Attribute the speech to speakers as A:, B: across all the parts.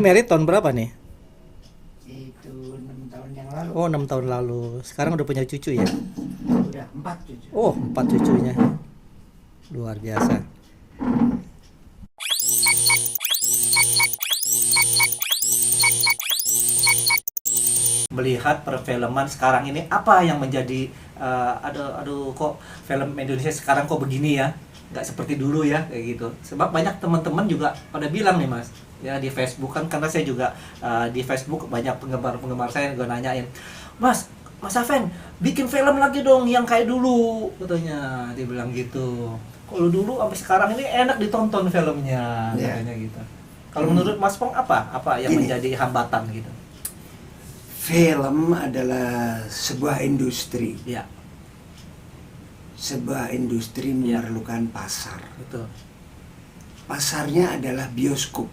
A: married tahun berapa nih?
B: Itu 6 tahun yang lalu.
A: Oh, 6 tahun lalu. Sekarang udah punya cucu ya?
B: Udah 4 cucu.
A: Oh, 4 cucunya. Luar biasa. Melihat perfilman sekarang ini, apa yang menjadi aduh kok film Indonesia sekarang kok begini ya, nggak seperti dulu ya, kayak gitu. Sebab banyak teman-teman juga pada bilang nih Mas, ya di Facebook kan, karena saya juga di Facebook banyak penggemar saya yang gue nanyain, Mas Aven bikin film lagi dong yang kayak dulu, katanya. Dia bilang gitu, kalau dulu sampai sekarang ini enak ditonton filmnya, katanya gitu. Kalau menurut Mas Pong apa yang menjadi hambatan gitu?
C: Film adalah sebuah industri.
A: Ya,
C: Sebuah industri memerlukan pasar.
A: betul.
C: Pasarnya adalah bioskop.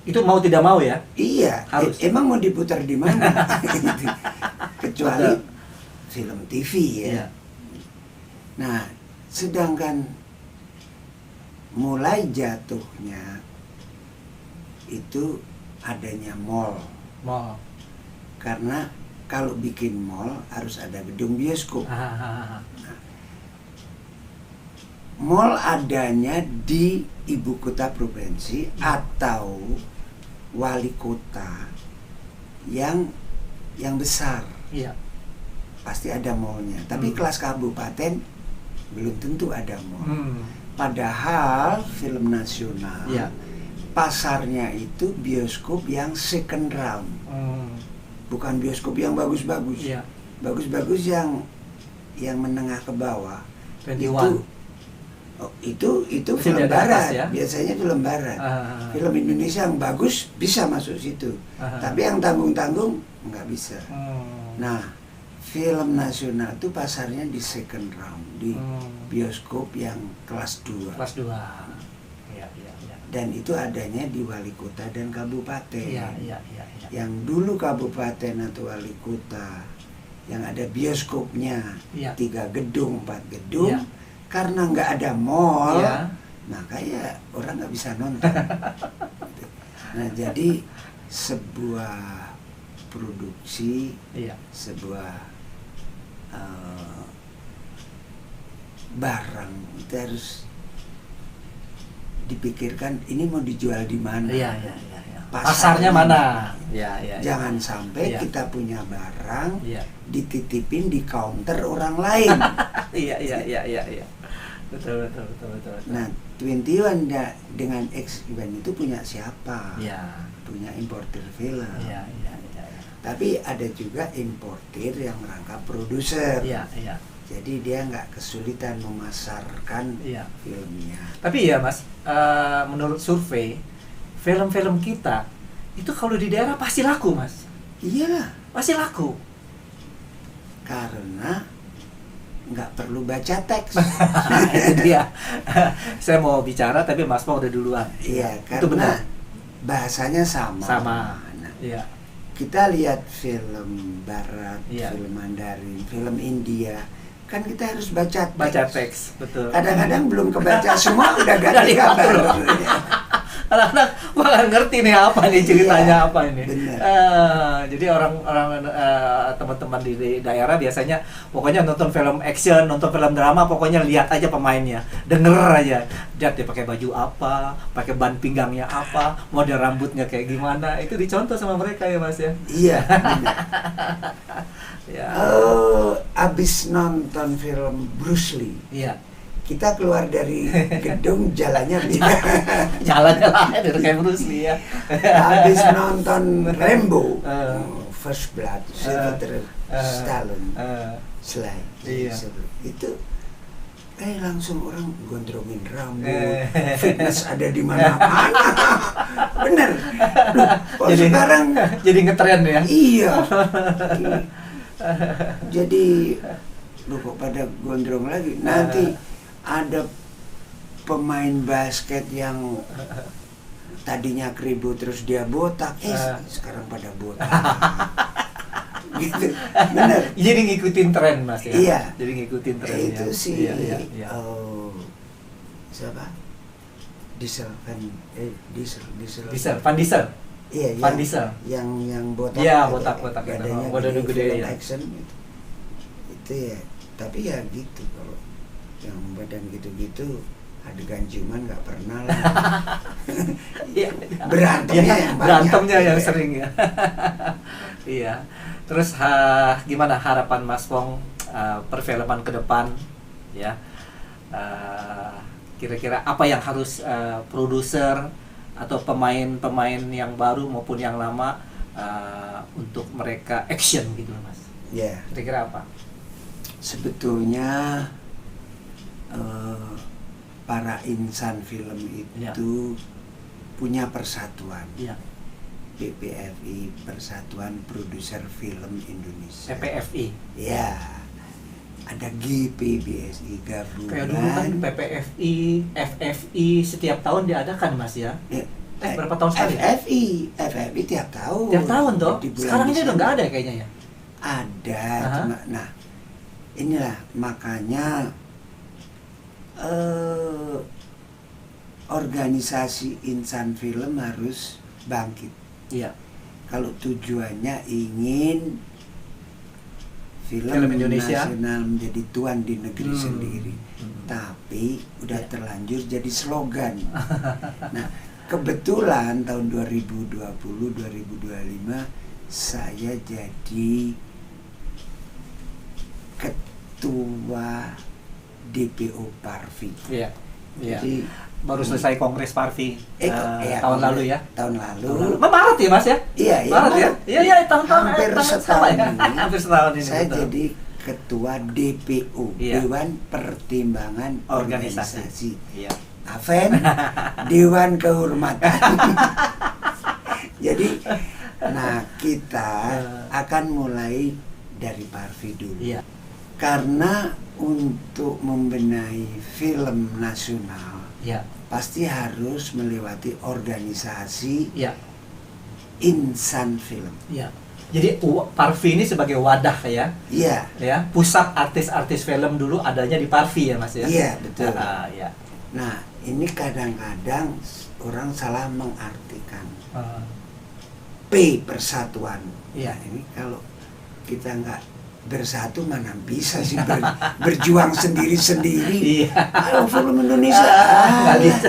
A: Itu mau tidak mau ya?
C: Iya,
A: Harus.
C: emang mau diputar di mana? Kecuali
A: Betul.
C: film TV ya.
A: Iya.
C: Nah, sedangkan mulai jatuhnya itu adanya mall.
A: Mau.
C: Karena kalau bikin mall harus ada gedung bioskop. Mall adanya di ibu kota provinsi atau wali kota yang besar,
A: Iya.
C: pasti ada mallnya. Tapi kelas kabupaten belum tentu ada mall. Padahal film nasional
A: Iya.
C: pasarnya itu bioskop yang second round, bukan bioskop yang bagus-bagus.
A: Iya.
C: Bagus-bagus yang menengah ke bawah.
A: 21.
C: Itu
A: Masih
C: film
A: di atas
C: barat
A: ya?
C: Biasanya film barat. Film Indonesia yang bagus bisa masuk situ, tapi yang tanggung-tanggung nggak bisa. Nah, film nasional itu pasarnya di second round, di bioskop yang kelas 2.
A: Kelas 2. Iya.
C: Dan itu adanya di wali kota dan kabupaten.
A: Iya.
C: Yang dulu kabupaten atau wali kota yang ada bioskopnya,
A: Iya.
C: 3 gedung, 4 gedung.
A: Iya.
C: Karena nggak ada mall,
A: Iya.
C: maka ya orang nggak bisa nonton. Nah, jadi sebuah produksi,
A: Iya.
C: sebuah barang itu harus dipikirkan ini mau dijual di mana.
A: Iya. Pasarnya mana? Iya.
C: Jangan sampai
A: Iya.
C: kita punya barang
A: Iya.
C: dititipin di counter orang lain.
A: Iya. Betul.
C: Nah, 21 dengan X-Event itu punya siapa?
A: Iya.
C: Punya importer film.
A: Iya.
C: Tapi ada juga importer yang merangkap produser.
A: Iya.
C: Jadi dia nggak kesulitan memasarkan
A: Iya.
C: filmnya.
A: Tapi ya Mas, menurut survei, film-film kita itu kalau di daerah pasti laku Mas.
C: Iya,
A: Pasti laku.
C: karena nggak perlu baca teks.
A: Itu dia. Saya mau bicara tapi Mas Pong udah duluan.
C: Iya,
A: Itu benar.
C: karena bahasanya sama.
A: Sama.
C: Nah,
A: Iya.
C: kita lihat film barat,
A: Iya.
C: film Mandarin, film India, kan kita harus baca teks.
A: Baca teks, betul.
C: Kadang-kadang belum kebaca semua udah
A: Udah
C: ganti
A: diatur.
C: kabar.
A: Anak-anak nggak ngerti nih apa nih ceritanya,
C: Iya,
A: apa ini.
C: benar.
A: Jadi orang-orang teman-teman di daerah biasanya pokoknya nonton film action, nonton film drama, pokoknya lihat aja pemainnya, denger aja. Lihat dia pakai baju apa, pakai ban pinggangnya apa, model rambutnya kayak gimana, itu dicontoh sama mereka ya Mas ya.
C: Iya, benar.
A: Ya.
C: Abis nonton film Bruce Lee,
A: Iya.
C: kita keluar dari gedung jalannya beda.
A: Jalannya lain dari kayak Bruce Lee ya.
C: Habis nonton Rambo,
A: Eh.
C: First Blood, Sylvester Stallone, Sly,
A: Iya.
C: itu langsung orang gondrongin rambut, fitness ada di mana-mana. Bener. Loh, kok sekarang
A: jadi ngetren ya.
C: iya. Jadi lu kok pada gondrong lagi. Nanti ada pemain basket yang tadinya keribu terus dia botak, sekarang pada botak. Gitu, bener.
A: Jadi ngikutin tren Mas ya.
C: Iya.
A: Jadi ngikutin tren
C: Itu
A: ya.
C: sih.
A: Iya.
C: Siapa? Diesel kan? Diesel.
A: Diesel, Van Diesel.
C: Iya,
A: Van Diesel.
C: yang botak.
A: Iya, botak-botak itu.
C: Badannya
A: Badan gede,
C: film
A: ya.
C: action gitu. Itu ya. Tapi ya gitu, kalau yang badan gitu-gitu adegan ciuman nggak pernah lah.
A: Iya.
C: Berantemnya
A: Iya,
C: yang banyak.
A: berantemnya yang
C: Iya.
A: sering ya. Iya. Terus gimana harapan Mas Pong perfilman ke depan ya? Kira-kira apa yang harus produser atau pemain-pemain yang baru maupun yang lama untuk mereka action gitu loh, Mas?
C: Ya,
A: Kira-kira apa?
C: sebetulnya para insan film
A: Ya.
C: itu punya persatuan.
A: Iya.
C: PPFI, Persatuan Produser Film Indonesia.
A: PPFI.
C: Ya, ada GPBSI gabungan.
A: Kayak dulu kan PPFI, FFI setiap tahun diadakan, Mas ya.
C: Ya,
A: Berapa tahun sekali?
C: FFI tiap tahun.
A: Tiap tahun toh.
C: Di bulan
A: Sekarang ini udah
C: Desember.
A: nggak ada kayaknya ya.
C: Ada,
A: Aha.
C: cuma nah inilah makanya organisasi insan film harus bangkit.
A: Iya.
C: Kalau tujuannya ingin film
A: Film Indonesia
C: nasional menjadi tuan di negeri sendiri, tapi udah
A: Ya.
C: terlanjur jadi slogan. Nah, kebetulan tahun 2020-2025 saya jadi ketua DPO Parvi.
A: Iya. Iya.
C: Jadi
A: Baru selesai Kongres Parvi
C: iya,
A: tahun lalu ya.
C: Tahun lalu.
A: Maret ya, Mas ya?
C: Iya, iya.
A: Maret ya? Iya, iya, tahun-tahun
C: Hampir
A: tahun
C: setahun
A: sama ya.
C: ini.
A: Hampir setahun ini.
C: Saya
A: betul.
C: jadi ketua DPO,
A: Iya.
C: Dewan Pertimbangan
A: Organisasi.
C: Organisasi.
A: Iya.
C: Aven, Dewan Kehormatan. Jadi, nah kita akan mulai dari Parvi dulu.
A: Iya.
C: Karena untuk membenahi film nasional
A: Iya.
C: pasti harus melewati organisasi
A: Iya.
C: insan film.
A: Iya. Jadi Parvi ini sebagai wadah ya.
C: Iya,
A: Ya, pusat artis-artis film dulu adanya di Parvi ya, Mas ya.
C: iya betul.
A: Iya.
C: Nah, ini kadang-kadang orang salah mengartikan P persatuan.
A: Iya.
C: Nah, ini kalau kita nggak bersatu mana bisa sih berjuang sendiri-sendiri.
A: Iya.
C: Ayo film Indonesia
A: Nggak bisa.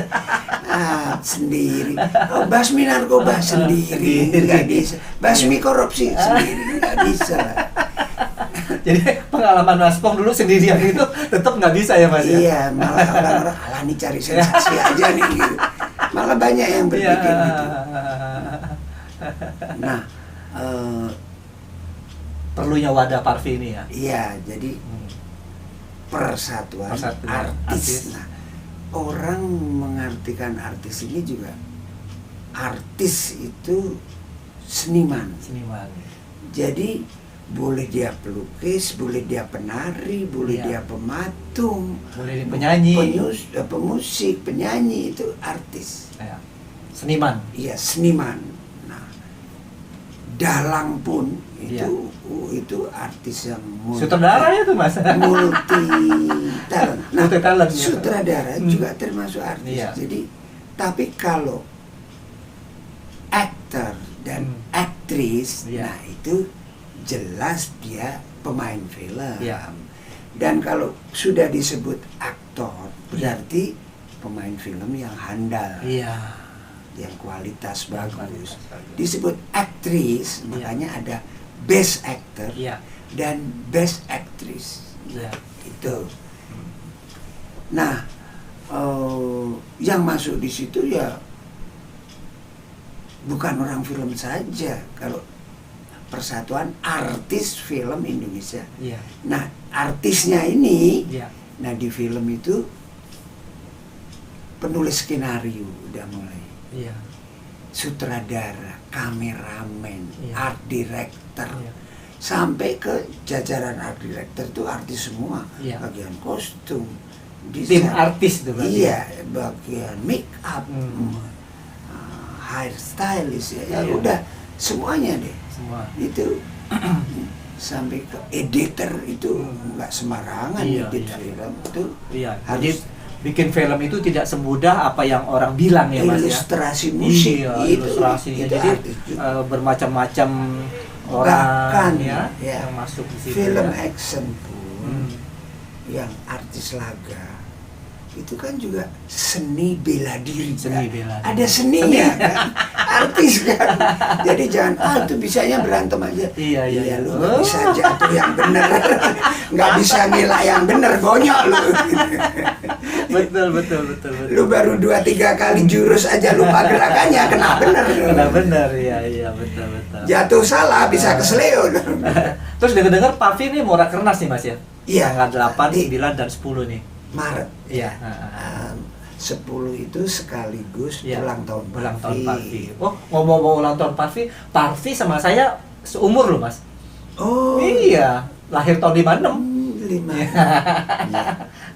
C: sendiri. Oh, basmi narkoba sendiri nggak bisa. Basmi korupsi sendiri nggak bisa.
A: Jadi pengalaman Mas Pong dulu sendirian itu tetap nggak bisa ya, Mas ya.
C: Iya, malah orang-orang alah nih cari sensasi aja nih gitu. Malah banyak yang berpikir gitu. Nah,
A: perlunya wadah Parvi ini ya.
C: iya, jadi persatuan
A: Persatuan
C: artis.
A: artis.
C: Nah, orang mengartikan artis ini juga artis itu seniman.
A: Seniman.
C: Jadi boleh dia pelukis, boleh dia penari, boleh
A: Iya.
C: dia pematung,
A: Boleh penyanyi.
C: pemusik, penyanyi itu artis.
A: Ya. Seniman.
C: Iya, seniman. Nah, dalang pun
A: Iya.
C: itu artis yang
A: Sutradara ya tuh, Mas.
C: multi talent. Nah,
A: Multi talent, ya.
C: sutradara juga termasuk artis.
A: Iya.
C: Jadi, tapi kalau aktor dan aktris,
A: Iya.
C: nah itu jelas dia pemain film.
A: Iya.
C: Dan kalau sudah disebut aktor, berarti pemain film yang handal.
A: Iya.
C: Yang kualitas bagus.
A: Kualitas bagus.
C: Disebut aktris,
A: Iya.
C: makanya ada best actor
A: Iya.
C: dan best actress.
A: Iya.
C: Itu. Nah, yang masuk di situ ya bukan orang film saja. Kalau Persatuan Artis Film Indonesia.
A: Iya.
C: Nah, artisnya ini,
A: Iya.
C: nah di film itu penulis skenario udah mulai.
A: Iya.
C: Sutradara, kameramen,
A: Iya.
C: art director,
A: Iya.
C: sampai ke jajaran art director itu artis semua,
A: Iya.
C: bagian kostum,
A: Tim
C: desain,
A: artis tuh berarti.
C: iya, bagian make up, hair stylist, ya
A: Iya.
C: udah semuanya deh.
A: Semua.
C: Itu sampai ke editor itu nggak sembarangan
A: Iya,
C: edit
A: iya.
C: film itu
A: Iya.
C: harus
A: bikin film itu tidak semudah apa yang orang bilang ya Mas ya.
C: Ilustrasi musik
A: Iya,
C: itu,
A: ilustrasinya.
C: itu
A: Jadi
C: artis juga.
A: bermacam-macam
C: Bahkan
A: orang ya,
C: ya,
A: yang masuk di situ.
C: film
A: ya.
C: action pun yang artis laga itu kan juga seni bela diri.
A: Seni
C: kan?
A: bela diri.
C: Ada seninya kan, artis kan. Jadi jangan itu bisanya berantem aja.
A: Iya.
C: Lu nggak bisa jatuh yang bener, nggak bisa ngelak yang bener, bonyok lu.
A: betul.
C: Lu baru 2-3 kali jurus aja lupa gerakannya, kena bener.
A: Kena bener, iya betul.
C: Jatuh salah bisa kesleo.
A: Terus dengar Pavi ini mau rakernas nih Mas ya?
C: Iya.
A: Tanggal 8,
C: Di
A: 9 dan 10 nih.
C: Maret.
A: Iya.
C: 10 itu sekaligus
A: Iya,
C: ulang tahun
A: ulang tahun
C: Parvi.
A: Parvi. Oh, ngomong-ngomong ulang tahun Parvi sama saya seumur loh Mas.
C: Oh,
A: Iya, lahir tahun 56.
C: 5.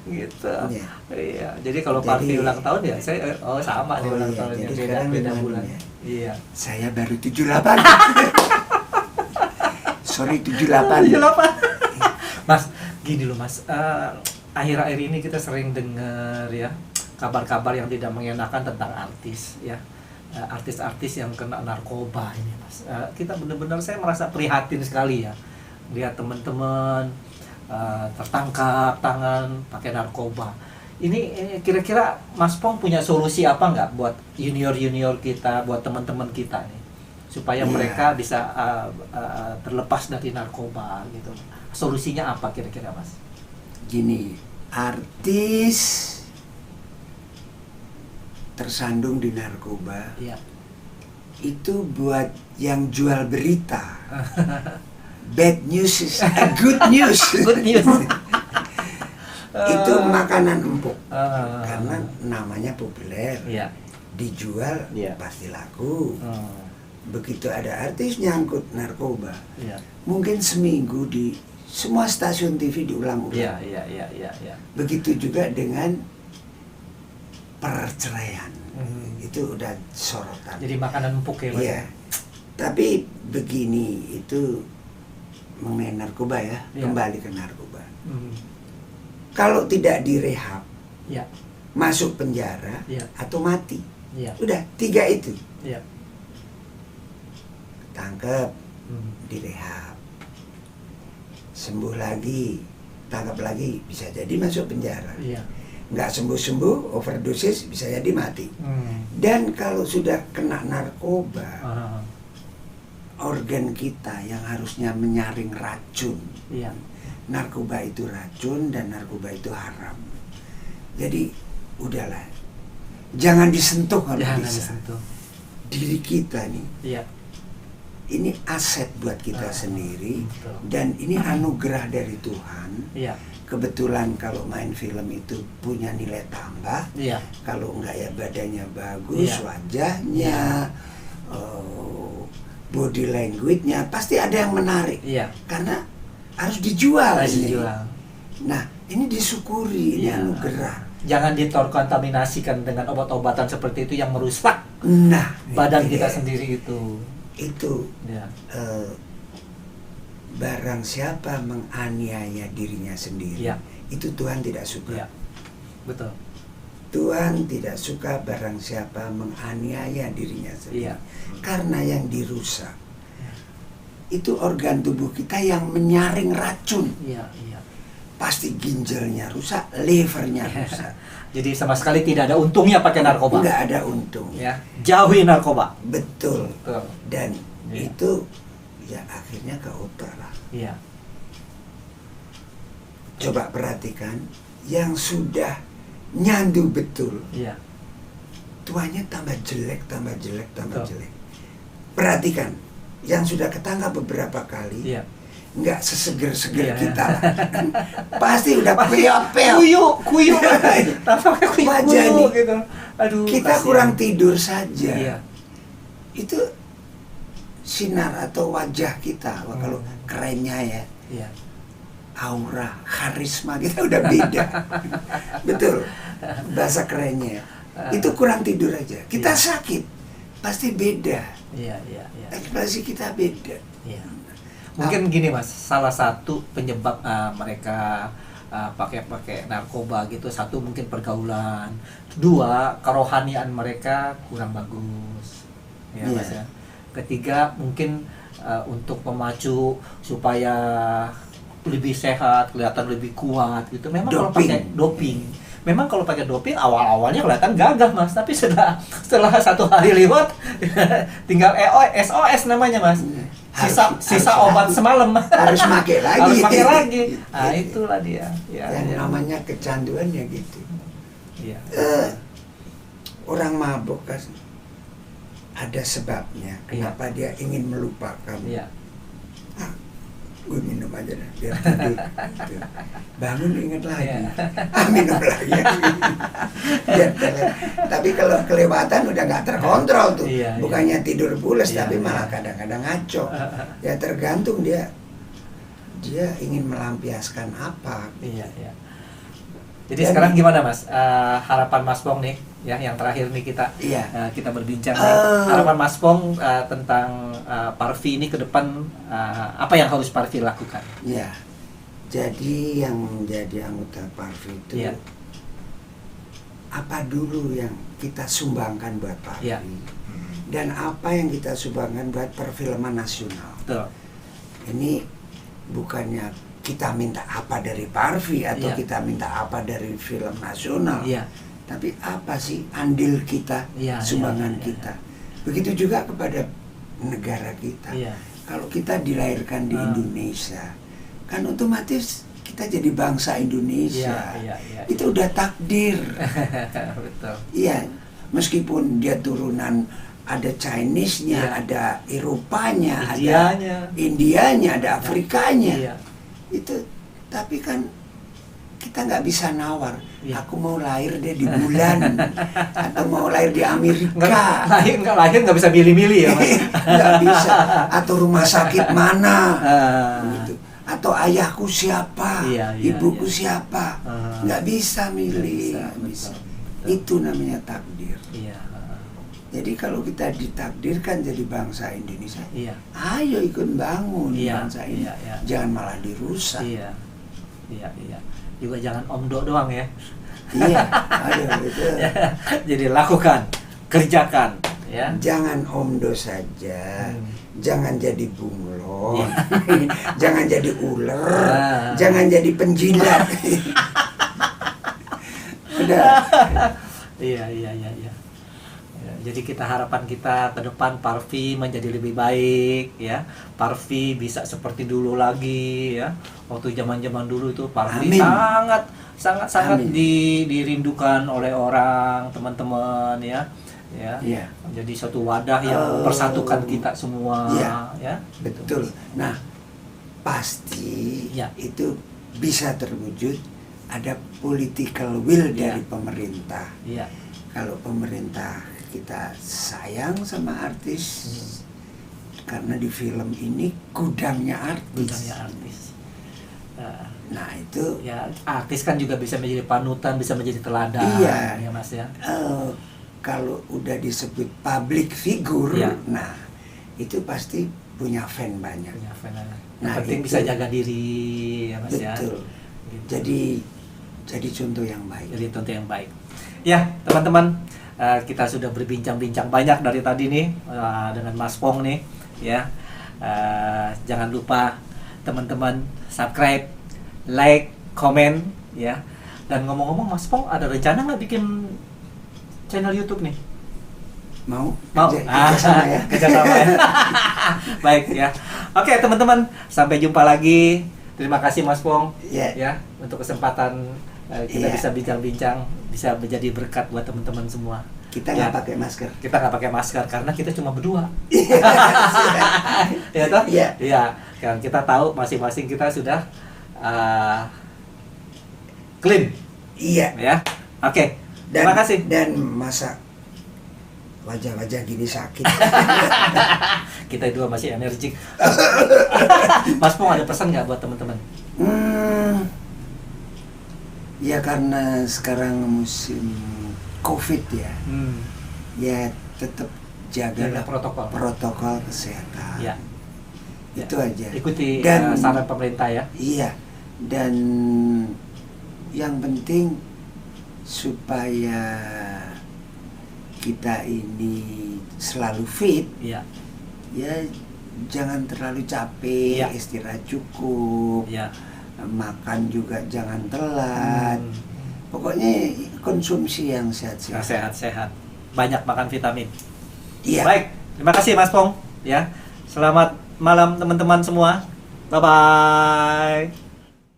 A: Gitu.
C: Iya.
A: Iya. Jadi kalau
C: Jadi-
A: Parvi ulang tahun ya saya sama nih
C: Oh,
A: ulang
C: iya.
A: tahunnya.
C: Jadi
A: Beda
C: sekarang
A: beda
C: 56
A: bulan.
C: ya.
A: Iya.
C: Saya baru 78. Sorry 78.
A: 78. Mas, gini loh Mas. Akhir-akhir ini kita sering dengar ya kabar-kabar yang tidak mengenakan tentang artis ya. Artis-artis yang kena narkoba ini Mas. Kita benar-benar saya merasa prihatin sekali ya. Lihat teman-teman tertangkap tangan pakai narkoba. Ini kira-kira Mas Pong punya solusi apa nggak buat junior-junior kita, buat teman-teman kita nih, supaya
C: Iya.
A: mereka bisa terlepas dari narkoba gitu. Solusinya apa kira-kira Mas?
C: Gini, artis tersandung di narkoba
A: Iya.
C: itu buat yang jual berita. Bad news is a good news.
A: Good news.
C: Itu makanan empuk
A: Ah.
C: karena namanya populer.
A: Iya.
C: Dijual
A: Iya.
C: pasti laku.
A: Hmm.
C: Begitu ada artis nyangkut narkoba,
A: Iya.
C: mungkin seminggu di semua stasiun TV diulang-ulang.
A: Iya.
C: Begitu juga dengan perceraian.
A: Hmm.
C: Itu udah sorotan.
A: Jadi makanan empuk ya Mas.
C: Iya. Tapi begini, itu mengenai narkoba ya,
A: Iya.
C: kembali ke narkoba.
A: Hmm.
C: Kalau tidak direhab,
A: Iya.
C: masuk penjara
A: Iya.
C: atau mati.
A: Iya.
C: Udah 3 itu.
A: Iya.
C: Tangkep,
A: Hmm.
C: direhab, sembuh lagi, tangkap lagi, bisa jadi masuk penjara.
A: Iya.
C: Nggak sembuh-sembuh, overdosis, bisa jadi mati.
A: Hmm.
C: Dan kalau sudah kena narkoba,
A: Ah.
C: organ kita yang harusnya menyaring racun,
A: Iya.
C: narkoba itu racun dan narkoba itu haram. Jadi udahlah, jangan disentuh kalau
A: Jangan
C: bisa.
A: disentuh.
C: Diri kita nih,
A: Iya.
C: ini aset buat kita sendiri,
A: betul.
C: dan ini anugerah dari Tuhan.
A: Iya.
C: Kebetulan kalau main film itu punya nilai tambah,
A: Iya.
C: kalau enggak ya badannya bagus,
A: Iya.
C: wajahnya, body language-nya pasti ada yang menarik.
A: Iya.
C: Karena harus dijual
A: Harus
C: ini.
A: dijual.
C: Nah, ini disyukuri, ini
A: Iya.
C: anugerah.
A: Jangan dikontaminasikan dengan obat-obatan seperti itu yang merusak
C: Nah,
A: badan
C: itu
A: kita
C: dia.
A: sendiri itu.
C: Itu
A: Ya.
C: barang siapa menganiaya dirinya sendiri,
A: Iya.
C: itu Tuhan tidak suka.
A: Iya. Betul.
C: Tuhan tidak suka barang siapa menganiaya dirinya sendiri.
A: Iya.
C: Karena yang dirusak itu organ tubuh kita yang menyaring racun.
A: Iya.
C: Pasti ginjalnya rusak, livernya rusak.
A: Jadi sama sekali tidak ada untungnya pakai narkoba.
C: Nggak ada untung.
A: Ya. Jauhi narkoba.
C: Betul.
A: Betul.
C: Dan
A: Iya.
C: itu ya akhirnya ke utara.
A: Iya.
C: Coba perhatikan yang sudah nyandu betul,
A: Iya.
C: tuanya tambah jelek, tambah jelek, tambah
A: Betul.
C: jelek. Perhatikan yang sudah ketangkap beberapa kali,
A: Iya.
C: nggak seseger-seger
A: Iya.
C: kita lah. Pasti udah peot-peot.
A: Kuyu. Tampaknya kuyu
C: Wajah nih.
A: gitu. Aduh.
C: Kita
A: kasihan.
C: kurang tidur saja.
A: Iya.
C: Itu sinar atau wajah kita, wah, kalau kerennya ya,
A: Iya.
C: aura, karisma kita udah beda. Betul, bahasa kerennya. Itu kurang tidur aja. Kita
A: Iya.
C: sakit, pasti beda.
A: Iya.
C: Ekspresi kita beda.
A: Iya. Mungkin gini Mas, salah satu penyebab mereka pakai narkoba gitu. Satu mungkin pergaulan, dua kerohanian mereka kurang bagus, ya Mas ya. Ketiga mungkin untuk memacu supaya lebih sehat, kelihatan lebih kuat gitu. Memang kalau pakai doping, memang kalau pakai doping awal-awalnya kelihatan gagah Mas, tapi setelah 1 hari lewat tinggal SOS namanya Mas. Sisa obat semalam
C: harus pakai lagi.
A: Harus pakai lagi. Nah, itulah dia. Ya,
C: yang namanya kecanduan ya gitu.
A: Iya.
C: Orang mabuk kan ada sebabnya kenapa dia ingin melupakan.
A: Iya.
C: Gue minum aja dah, biar tidur. Bangun ingat lagi, minum lagi. Tapi kalau kelewatan udah nggak terkontrol tuh, bukannya tidur pules, tapi malah kadang-kadang ngaco. Ya tergantung dia ingin melampiaskan apa.
A: Iya. Jadi sekarang gimana Mas? Harapan Mas Pong nih, ya yang terakhir nih kita berbincang nih. Harapan Mas Pong tentang Parvi ini ke depan, apa yang harus Parvi lakukan?
C: Ya, jadi yang menjadi anggota Parvi itu apa dulu yang kita sumbangkan buat Parvi, dan apa yang kita sumbangkan buat perfilman nasional.
A: Betul.
C: Ini bukannya kita minta apa dari Parvi atau kita minta apa dari film nasional, tapi apa sih andil kita, sumbangan kita. Begitu juga kepada negara kita. Kalau kita dilahirkan di Indonesia, kan otomatis kita jadi bangsa Indonesia. Itu udah takdir.
A: Betul.
C: Iya, meskipun dia turunan ada Chinese-nya, ada Eropanya, ada Indianya, ada Afrikanya. Itu, tapi kan kita nggak bisa nawar. Aku mau lahir deh di bulan atau mau lahir di Amerika.
A: Lahir nggak bisa milih-milih ya Mas.
C: Nggak bisa. Atau rumah sakit mana gitu. Atau ayahku siapa, ibuku siapa, nggak bisa milih. Bisa. Itu namanya takdir. Jadi kalau kita ditakdirkan jadi bangsa Indonesia, ayo ikut bangun bangsa ini, jangan malah dirusak.
A: Iya. Juga jangan omdo doang ya.
C: Iya, ayo itu.
A: Jadi lakukan, kerjakan, ya.
C: Jangan omdo saja, jangan jadi bunglon, jangan jadi ular, jangan jadi penjilat. Udah.
A: Iya. Jadi harapan kita ke depan Parvi menjadi lebih baik, ya. Parvi bisa seperti dulu lagi, ya. Waktu zaman-zaman dulu itu Parvi sangat dirindukan oleh orang, teman-teman, ya. Menjadi suatu wadah yang mempersatukan kita semua, ya.
C: Betul. Nah, pasti itu bisa terwujud ada political will dari pemerintah. Kalau pemerintah kita sayang sama artis, karena di film ini gudangnya artis. Nah itu
A: ya, artis kan juga bisa menjadi panutan, bisa menjadi teladan. Ya Mas ya.
C: Kalau udah disebut public figure, nah itu pasti punya fan banyak.
A: Yang penting bisa jaga diri, ya Mas.
C: Betul.
A: Gitu.
C: Jadi contoh yang baik.
A: Ya teman-teman, kita sudah berbincang-bincang banyak dari tadi nih dengan Mas Pong nih, ya. Jangan lupa teman-teman subscribe, like, komen, ya. Dan ngomong-ngomong Mas Pong, ada rencana nggak bikin channel YouTube nih?
C: Mau?
A: Kerjasama ya. Baik ya. Oke teman-teman, sampai jumpa lagi. Terima kasih Mas Pong, ya, untuk kesempatan kita bisa bincang-bincang, bisa menjadi berkat buat teman-teman semua.
C: Kita nggak pakai masker.
A: Kita nggak pakai masker karena kita cuma berdua.
C: Ya toh?
A: Iya. Kan kita tahu masing-masing kita sudah clean.
C: Iya.
A: Ya. Oke. Terima kasih.
C: Dan masa wajah-wajah gini sakit.
A: Kita dua masih energik. Mas Pong ada pesan nggak buat teman-teman?
C: Ya karena sekarang musim COVID ya, ya tetap jagalah protokol kesehatan.
A: Ya.
C: Itu aja.
A: Ikuti
C: dan
A: saran pemerintah ya.
C: Iya. Dan Yang penting supaya kita ini selalu fit,
A: Iya.
C: ya jangan terlalu capek,
A: Iya.
C: istirahat cukup,
A: Iya.
C: makan juga jangan telat. Pokoknya konsumsi yang sehat-sehat.
A: Sehat-sehat. Banyak makan vitamin.
C: Iya.
A: Baik, terima kasih Mas Pong ya. Selamat malam teman-teman semua. Bye bye.